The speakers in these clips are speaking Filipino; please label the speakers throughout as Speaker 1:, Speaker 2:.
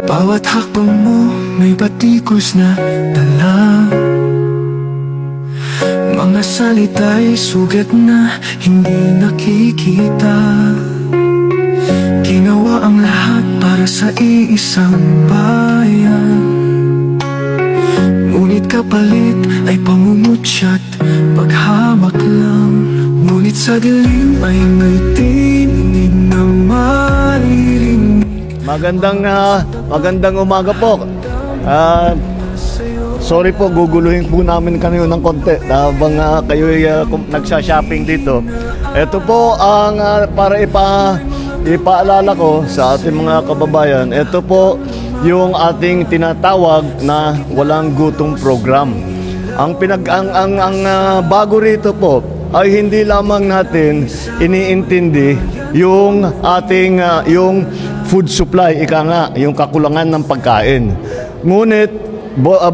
Speaker 1: Bawat hakbang mo may batikos na dala. Mga salita'y sugat na hindi nakikita. Ginawa ang lahat para sa iisang bayan. Ngunit kapalit ay pamumutya't paghamak lang. Ngunit sa dilim ay may tinig na maririnig.
Speaker 2: Magandang umaga po. Sorry po, guguluhin po namin kayo ng konti habang kayo nagsha-shopping dito. Ito po ang para ipaalala ko sa ating mga kababayan. Ito po yung ating tinatawag na walang gutom program. Ang bago rito po ay hindi lamang natin iniintindi yung ating yung food supply, ika nga, yung kakulangan ng pagkain. Ngunit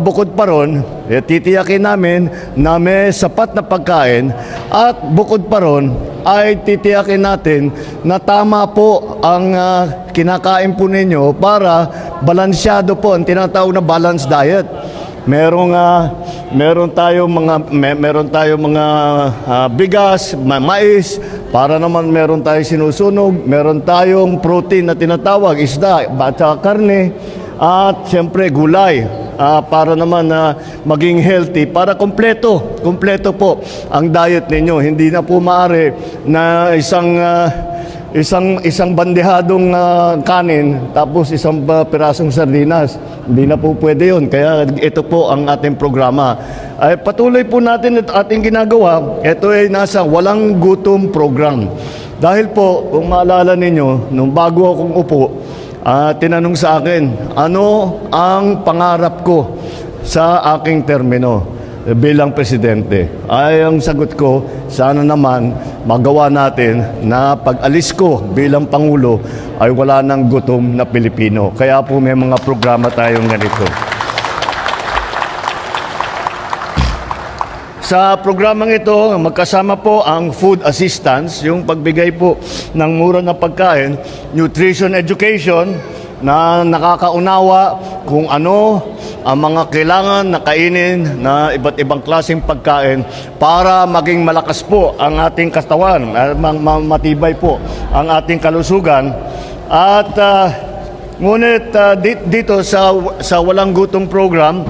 Speaker 2: bukod pa ron, titiyakin namin na may sapat na pagkain at bukod pa ron ay titiyakin natin na tama po ang kinakain po ninyo para balansyado po ang tinatawag na balanced diet. Meron tayong mga bigas, mais, para naman meron tayong sinusunog, meron tayong protein na tinatawag, isda, at karne, at siyempre gulay, para naman maging healthy, para kompleto po ang diet ninyo. Hindi na po maaari na isang bandehadong kanin tapos isang pirasong sardinas. Hindi na po pwede yun. Kaya ito po ang ating programa. Ay patuloy po natin at ating ginagawa. Ito ay nasa walang gutom program. Dahil po, kung maalala ninyo, nung bago akong upo, tinanong sa akin, ano ang pangarap ko sa aking termino bilang presidente? Ay ang sagot ko, sana naman magawa natin na pag-alis ko bilang Pangulo ay wala nang gutom na Pilipino. Kaya po may mga programa tayong ganito. Sa programang ito, magkasama po ang food assistance, yung pagbigay po ng mura na pagkain, nutrition education, na nakakaunawa kung ano ang mga kailangan na kainin na iba't ibang klaseng pagkain para maging malakas po ang ating katawan, matibay po ang ating kalusugan. At ngunit dito sa walang gutom program,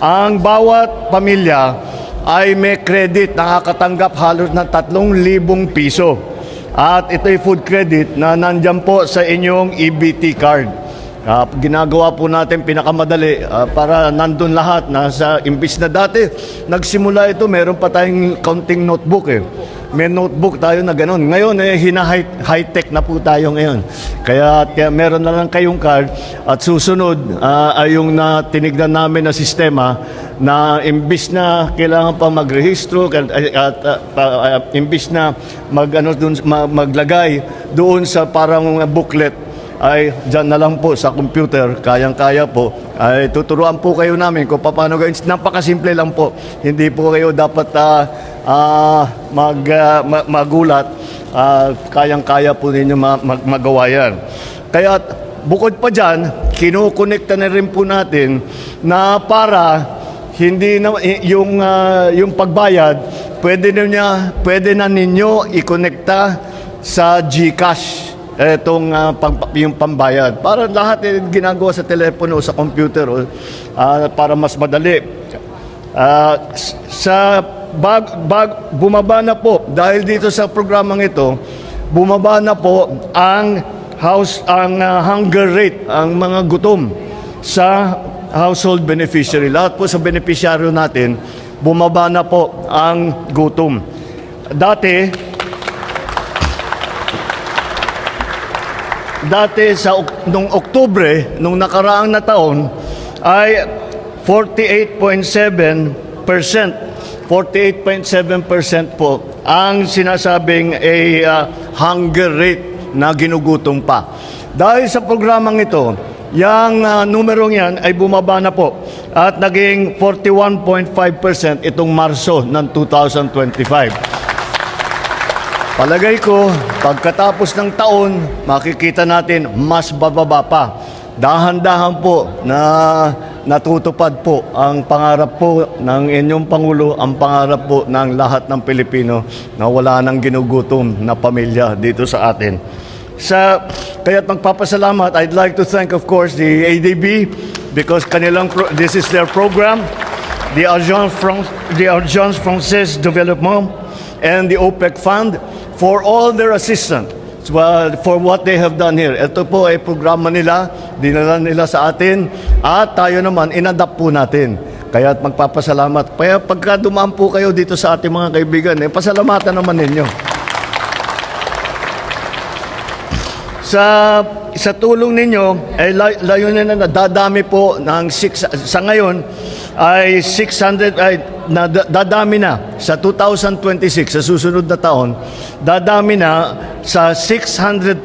Speaker 2: ang bawat pamilya ay may credit, nakakatanggap halos na 3,000 piso. At ito'y food credit na nandyan po sa inyong EBT card. Ginagawa po natin pinakamadali para nandun lahat. Imbis na dati, nagsimula ito, meron pa tayong counting notebook eh. May notebook tayo na gano'n. Ngayon, high-tech na po tayo ngayon. Kaya meron na lang kayong card at susunod ay yung tinignan namin na sistema na imbis na kailangan pa magrehistro at imbis na maglagay doon sa parang booklet, ay dyan na lang po sa computer, kayang-kaya po. Ay tuturuan po kayo namin kung paano gawin. Napakasimple lang po. Hindi po kayo dapat magulat. Kayang-kaya po ninyo magawa yan. Kaya bukod pa dyan, kinukonekta na rin po natin na para hindi na yung pagbayad, pwede na ninyo i-konekta sa GCash. Yung pambayad. Para lahat ginagawa sa telepono o sa computer para mas madali. Bumaba na po, dahil dito sa programang ito, bumaba na po ang hunger rate, ang mga gutom sa household beneficiary. Lahat po sa beneficiaryo natin, bumaba na po ang gutom. Dati nung Oktubre, nung nakaraang na taon, ay 48.7% po ang sinasabing hunger rate na ginugutom pa. Dahil sa programang ito, yung numerong yan ay bumaba na po at naging 41.5% itong Marso ng 2025. Palagay ko, pagkatapos ng taon, makikita natin mas bababa pa. dahan-dahan po na natutupad po ang pangarap po ng inyong Pangulo, ang pangarap po ng lahat ng Pilipino na wala nang ginugutom na pamilya dito sa atin. Kaya't magpapasalamat, I'd like to thank of course the ADB because this is their program, the Agence Française Développement and the OPEC Fund for all their assistance. For what they have done here. Ito po ay programa nila, dinala nila sa atin at tayo naman inadapt po natin. Kaya magpapasalamat. Kaya pagka dumaan po kayo dito sa ating mga kaibigan, pasalamatan naman ninyo. Sa tulong ninyo, ay layunin na dadami po ng sa ngayon ay 600 dadami na sa 2026 sa susunod na taon, dadami na sa 600,000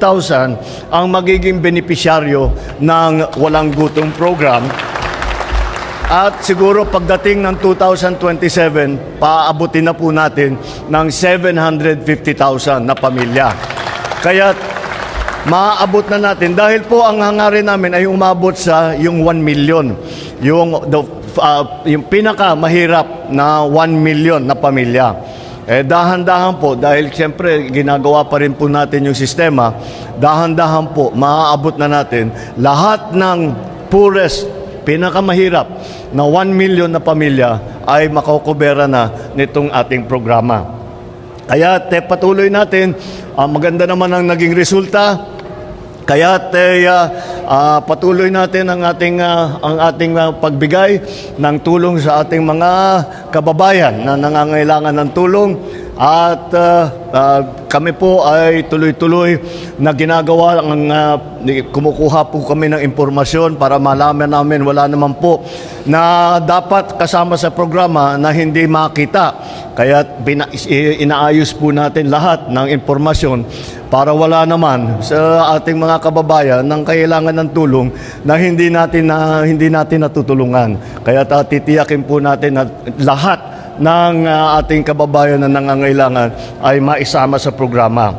Speaker 2: ang magiging benepisyaryo ng Walang Gutom program. At siguro pagdating ng 2027, paaabutin na po natin ng 750,000 na pamilya. Kaya maaabot na natin dahil po ang hangarin namin ay umabot sa yung 1 million. Yung pinakamahirap na 1 million na pamilya. Dahan-dahan po, dahil siyempre ginagawa pa rin po natin yung sistema, dahan-dahan po, maaabot na natin lahat ng poorest, pinakamahirap na 1 million na pamilya ay makukubera na nitong ating programa. Kaya patuloy natin, maganda naman ang naging resulta. Kaya patuloy natin ang ating pagbigay ng tulong sa ating mga kababayan na nangangailangan ng tulong at kami po ay tuloy-tuloy na ginagawa kumukuha po kami ng impormasyon para malaman namin wala naman po na dapat kasama sa programa na hindi makita. Kaya inaayos po natin lahat ng impormasyon para wala naman sa ating mga kababayan ng kailangan ng tulong na hindi natin natutulungan. Kaya titiyakin po natin na lahat ng ating kababayan na nangangailangan ay maisama sa programa.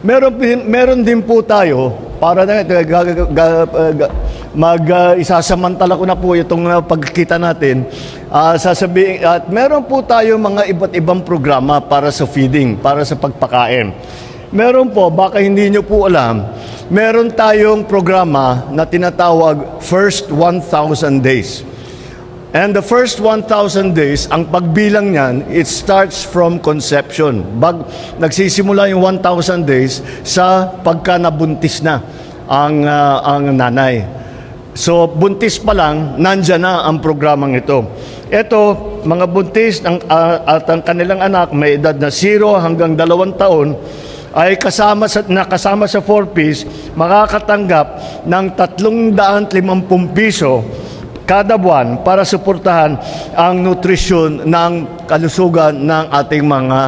Speaker 2: Meron din po tayo para na isasamantala ko na po itong pagkita natin. Sasabihin at meron po tayo mga iba't ibang programa para sa feeding, para sa pagpakain. Meron po, baka hindi nyo po alam, meron tayong programa na tinatawag First 1,000 Days. And the first 1,000 days, ang pagbilang niyan, it starts from conception. Nagsisimula yung 1,000 days sa pagka nabuntis na ang nanay. So, buntis pa lang, nandyan na ang programang ito. Ito, mga buntis at ang kanilang anak, may edad na 0 hanggang 2 taon, ay kasama sa 4Ps, makakatanggap ng 350 piso kada buwan para suportahan ang nutrisyon ng kalusugan ng ating mga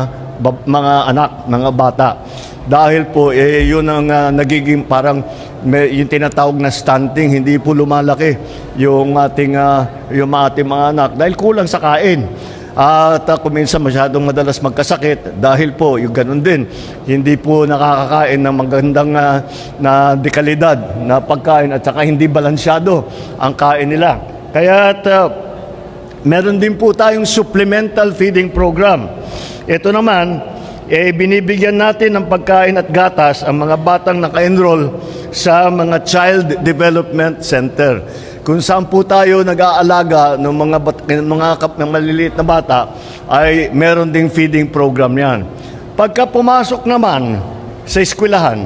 Speaker 2: anak, mga bata. Dahil po, yun ang nagiging parang yung tinatawag na stunting, hindi po lumalaki yung ating mga anak dahil kulang sa kain. At kung minsan masyadong madalas magkasakit dahil po yung ganun din, hindi po nakakakain ng magandang na dekalidad na pagkain at saka hindi balansyado ang kain nila. Kaya meron din po tayong supplemental feeding program. Ito naman, binibigyan natin ng pagkain at gatas ang mga batang naka-enroll sa mga Child Development Center. Kung saan po tayo nag-aalaga ng mga maliliit na bata, ay meron ding feeding program yan. Pagka pumasok naman sa eskwelahan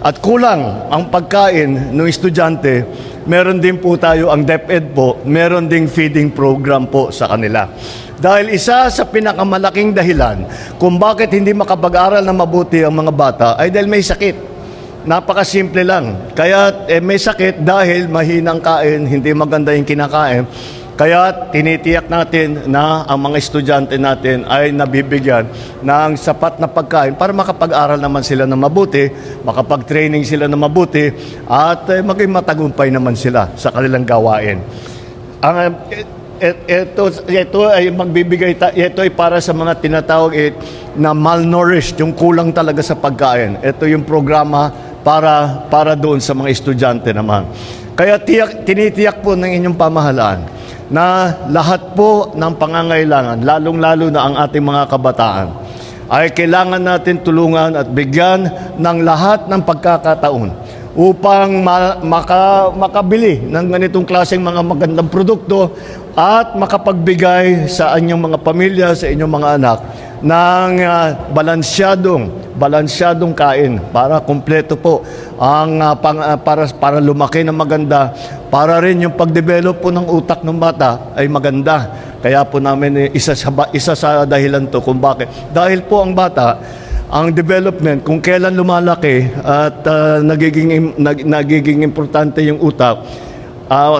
Speaker 2: at kulang ang pagkain ng estudyante, meron din po tayo ang DepEd po, meron ding feeding program po sa kanila. Dahil isa sa pinakamalaking dahilan kung bakit hindi makapag-aral na mabuti ang mga bata ay dahil may sakit. Napakasimple lang. Kaya may sakit dahil mahinang kain, hindi maganda yung kinakain. Kaya tinitiyak natin na ang mga estudyante natin ay nabibigyan ng sapat na pagkain para makapag-aral naman sila na mabuti, makapag-training sila na mabuti, at maging matagumpay naman sila sa kanilang gawain. Ito ay magbibigay, ito ay para sa mga tinatawag na malnourished, yung kulang talaga sa pagkain. Ito yung programa para doon sa mga estudyante naman. Kaya tinitiyak po ng inyong pamahalaan na lahat po ng pangangailangan, lalong-lalo na ang ating mga kabataan, ay kailangan natin tulungan at bigyan ng lahat ng pagkakataon upang makabili ng ganitong klaseng mga magandang produkto at makapagbigay sa inyong mga pamilya, sa inyong mga anak ng balansyadong kain para kumpleto po ang para lumaki ng maganda, para rin yung pagdevelop po ng utak ng bata ay maganda. Kaya po namin isa sa dahilan to kung bakit. Dahil po ang bata, ang development, kung kailan lumalaki at nagiging importante yung utak,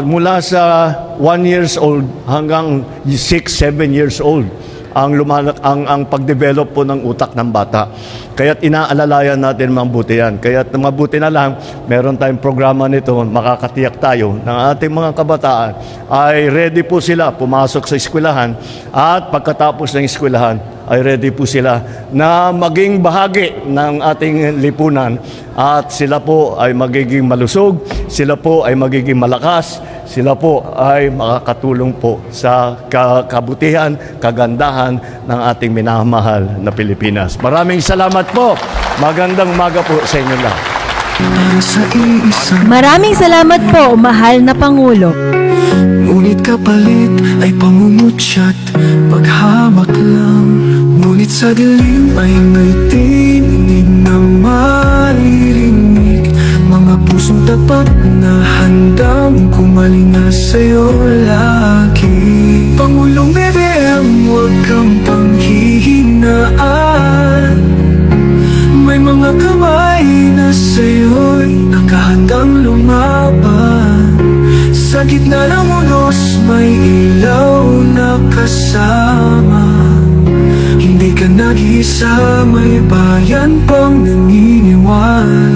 Speaker 2: mula sa 1 years old hanggang 6-7 years old ang pagdevelop po ng utak ng bata. Kaya't inaalalayan natin mabuti yan. Kaya't mabuti na lang, meron tayong programa nito, makakatiyak tayo ng ating mga kabataan ay ready po sila pumasok sa eskwelahan at pagkatapos ng eskwelahan ay ready po sila na maging bahagi ng ating lipunan at sila po ay magiging malusog, sila po ay magiging malakas, sila po ay makakatulong po sa kabutihan, kagandahan ng ating minamahal na Pilipinas. Maraming salamat po. Magandang umaga po sa inyo lahat.
Speaker 1: Para sa iisang
Speaker 3: Maraming salamat po, mahal na Pangulo.
Speaker 1: ngunit kapalit ay pangungutya't paghamak lang. Ngunit sa dilim ay may tinig na maririnig, mga pusong tapat na handang kumalinga sa'yo lagi. Pangulong BBM, huwag kang panghihinaan, may mga kamay na sa'yo'y nakahandang lumaban. Sa gitna ng unos may ilaw na kasama, hindi ka nag-iisa, may bayan pang naniniwala.